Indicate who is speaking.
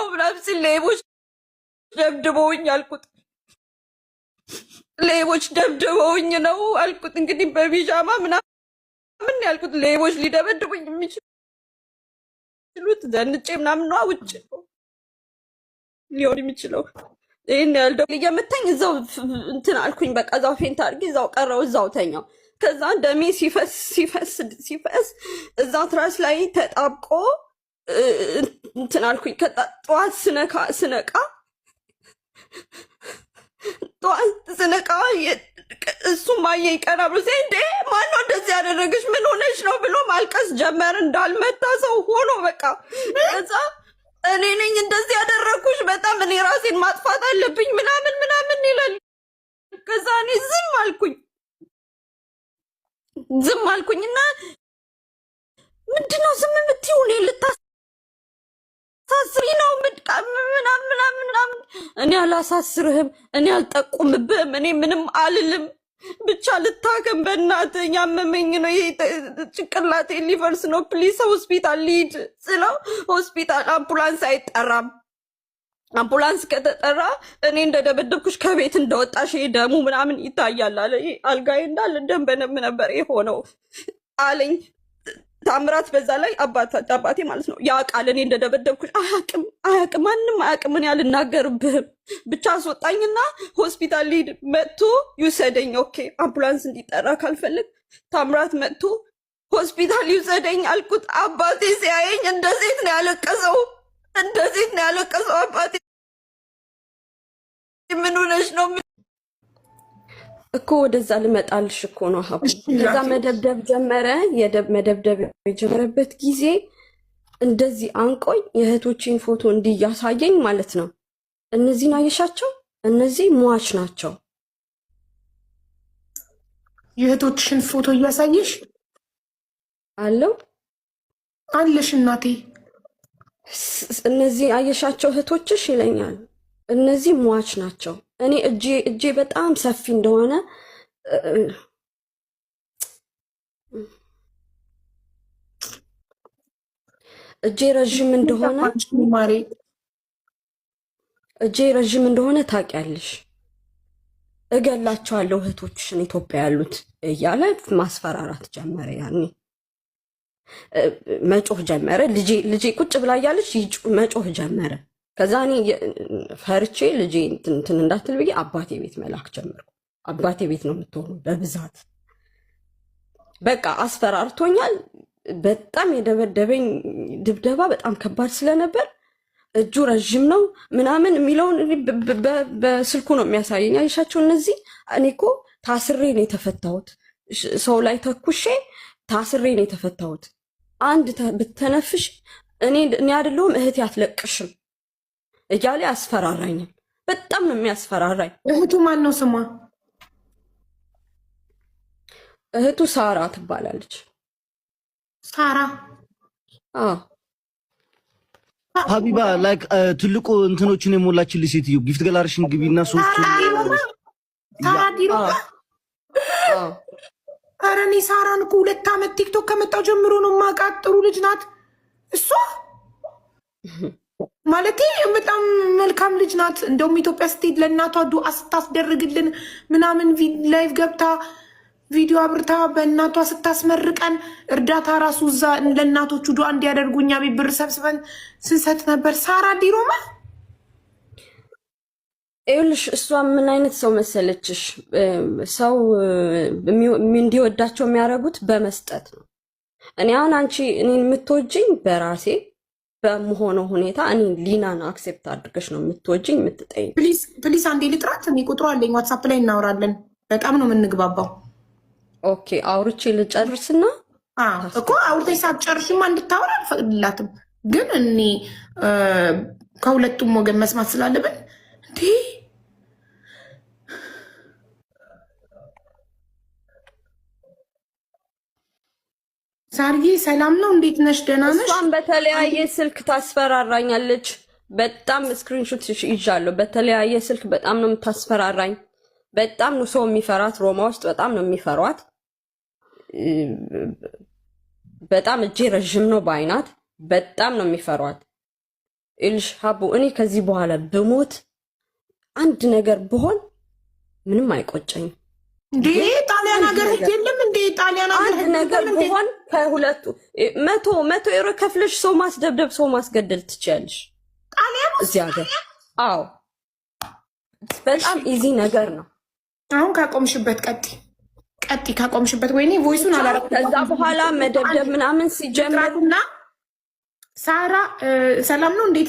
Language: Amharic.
Speaker 1: ነው ምናምን ሲል ሌቦች ደብድበውኝ አልኩት። ሌቦች ደብድበውኝ ነው አልኩት። እንግዲህ በቢጃማ ምናምን ያልኩት ሌቦች ሊደበድቡኝ የሚችሉት ዘንጬ ምናምን ነው ውጭ ሊሆን የሚችለው። ይህን ያልደው እየመታኝ እዛው እንትን አልኩኝ። በቃ እዛው ፌንት አድርጌ እዛው ቀረው፣ እዛው ተኛው። ከዛ ደሜ ሲፈስ እዛ ትራስ ላይ ተጣብቆ እንትን አልኩኝ። ጠዋት ስነቃ እሱም አየኝ ቀና ብሎ እንዴ ማነው እንደዚህ ያደረገች ምን ሆነች ነው ብሎ ማልቀስ ጀመር። እንዳልመታ ሰው ሆኖ በቃ ከዛ እኔ ነኝ እንደዚህ ያደረኩሽ፣ በጣም እኔ ራሴን ማጥፋት አለብኝ ምናምን ይላል። ከዛ እኔ ዝም አልኩኝና ምንድነው ዝም የምትይው? እኔ ልታሳስሪ ነው ምናምን። እኔ አላሳስርህም፣ እኔ አልጠቁምብህም፣ እኔ ምንም አልልም፣ ብቻ ልታከም በእናትህ ያመመኝ ነው፣ ይሄ ጭንቅላቴ ሊፈርስ ነው፣ ፕሊስ ሆስፒታል ሊድ ስለው ሆስፒታል አምቡላንስ አይጠራም። አምቡላንስ ከተጠራ እኔ እንደደበደብኩሽ ከቤት እንደወጣሽ ደሙ ምናምን ይታያል አለ። አልጋዬ እንዳለ ደም በነም ነበር የሆነው አለኝ። ታምራት በዛ ላይ አባቴ ማለት ነው ያውቃል እኔ እንደደበደብኩሽ። አያውቅም ማንም አያውቅም። እኔ አልናገርብህም፣ ብቻ አስወጣኝና ሆስፒታል ሊድ መጥቶ ይውሰደኝ። ኦኬ አምቡላንስ እንዲጠራ ካልፈልግ ታምራት መጥቶ ሆስፒታል ይውሰደኝ አልኩት። አባቴ ሲያየኝ እንደዚህ ነው ያለቀሰው፣ አባቴ ምን ሆነሽ ነው እኮ ወደዛ ልመጣልሽ እኮ ነው ሀቡ። ከዛ መደብደብ ጀመረ። መደብደብ የጀመረበት ጊዜ እንደዚህ አንቆኝ የእህቶችን ፎቶ እንዲያሳየኝ ማለት ነው። እነዚህን አየሻቸው? እነዚህ ሟች ናቸው።
Speaker 2: የእህቶችሽን ፎቶ እያሳየሽ
Speaker 1: አለው
Speaker 2: አለሽ እናቴ።
Speaker 1: እነዚህ አየሻቸው እህቶችሽ ይለኛል። እነዚህ ሟች ናቸው። እኔ እጄ በጣም ሰፊ እንደሆነ እጄ ረዥም እንደሆነ ታውቂያለሽ። እገላቸዋለሁ እህቶችሽን ኢትዮጵያ ያሉት እያለ ማስፈራራት ጀመረ። ያኔ መጮህ ጀመረ። ልጄ ቁጭ ብላ እያለች መጮህ ጀመረ። ከዛ እኔ ፈርቼ ልጄ እንትን እንዳትል ብዬ አባቴ ቤት መላክ ጀመርኩ። አባቴ ቤት ነው የምትሆኑ በብዛት። በቃ አስፈራርቶኛል። በጣም የደበደበኝ ድብደባ በጣም ከባድ ስለነበር እጁ ረዥም ነው ምናምን የሚለውን በስልኩ ነው የሚያሳየኝ። አይሻቸው እነዚህ እኔ እኮ ታስሬ ነው የተፈታሁት። ሰው ላይ ተኩሼ ታስሬ ነው የተፈታሁት። አንድ ብተነፍሽ እኔ አይደለሁም እህቴ አትለቅሽም እያለ ያስፈራራኛል። በጣም ነው የሚያስፈራራኝ።
Speaker 2: እህቱ ማን ነው ስሟ?
Speaker 1: እህቱ ሳራ ትባላለች።
Speaker 2: ሳራ
Speaker 3: ሀቢባ ላይክ ትልቁ እንትኖችን የሞላችልኝ ሴትዮ ጊፍት ገላርሽን ግቢና ሶስቱ
Speaker 2: ሳራ ዲሮ። ኧረ እኔ ሳራን እኮ 2 ዓመት ቲክቶክ ከመጣው ጀምሮ ነው የማውቃት። ጥሩ ልጅ ናት እሷ ማለቴ በጣም መልካም ልጅ ናት። እንደውም ኢትዮጵያ ስትሄድ ለእናቷ ዱዓ ስታስደርግልን ምናምን ላይቭ ገብታ ቪዲዮ አብርታ በእናቷ ስታስመርቀን እርዳታ ራሱ እዛ ለእናቶቹ ዱዓ እንዲያደርጉ እኛ ቤት ብር ሰብስበን ስንሰጥ ነበር። ሳራ ዲሮማ
Speaker 1: ይኸውልሽ፣ እሷ ምን አይነት ሰው መሰለችሽ? ሰው እንዲወዳቸው የሚያደርጉት በመስጠት ነው። እኔ አሁን አንቺ እኔን የምትወጂኝ በራሴ በመሆነው ሁኔታ እኔ ሊናን አክሴፕት አድርገሽ ነው የምትወጂኝ የምትጠይኝ።
Speaker 2: ፕሊስ አንዴ ልጥራት። እኔ ቁጥሩ አለኝ ዋትሳፕ ላይ እናወራለን። በጣም ነው የምንግባባው።
Speaker 1: ኦኬ አውርቼ ልጨርስና
Speaker 2: እኮ አውርተሽ ሳትጨርሽማ እንድታወራ አልፈቅድላትም። ግን እኔ ከሁለቱም ወገን መስማት ስላለብን እንዴ ሳርዬ ሰላም ነው? እንዴት ነሽ? ደህና ነሽ?
Speaker 1: እሷን በተለያየ ስልክ ታስፈራራኛለች። በጣም ስክሪንሾት ይዣለሁ። በተለያየ ስልክ በጣም ነው የምታስፈራራኝ። በጣም ነው ሰው የሚፈራት። ሮማ ውስጥ በጣም ነው የሚፈሯት። በጣም እጄ ረዥም ነው በአይናት። በጣም ነው የሚፈሯት። ኢልሽ ሀቡ እኔ ከዚህ በኋላ ብሞት አንድ ነገር ብሆን ምንም አይቆጨኝም።
Speaker 2: እንዴ ጣሊያን ሀገር የለም እንዴ? ጣሊያን ሀገር
Speaker 1: አንድ ነገር ብሆን ከሁለቱ 100 ዩሮ ከፍለሽ ሰው ማስደብደብ ሰው ማስገደል ትችያለሽ።
Speaker 2: ጣሊያን
Speaker 1: እዚህ ሀገር አዎ፣ በጣም ኢዚ ነገር ነው።
Speaker 2: አሁን ካቆምሽበት ቀጥ ካቆምሽበት ወይኔ ቮይሱን አላረኩ።
Speaker 1: ከዛ በኋላ መደብደብ ምናምን ሲጀምርና
Speaker 2: ሳራ ሰላም ነው እንዴት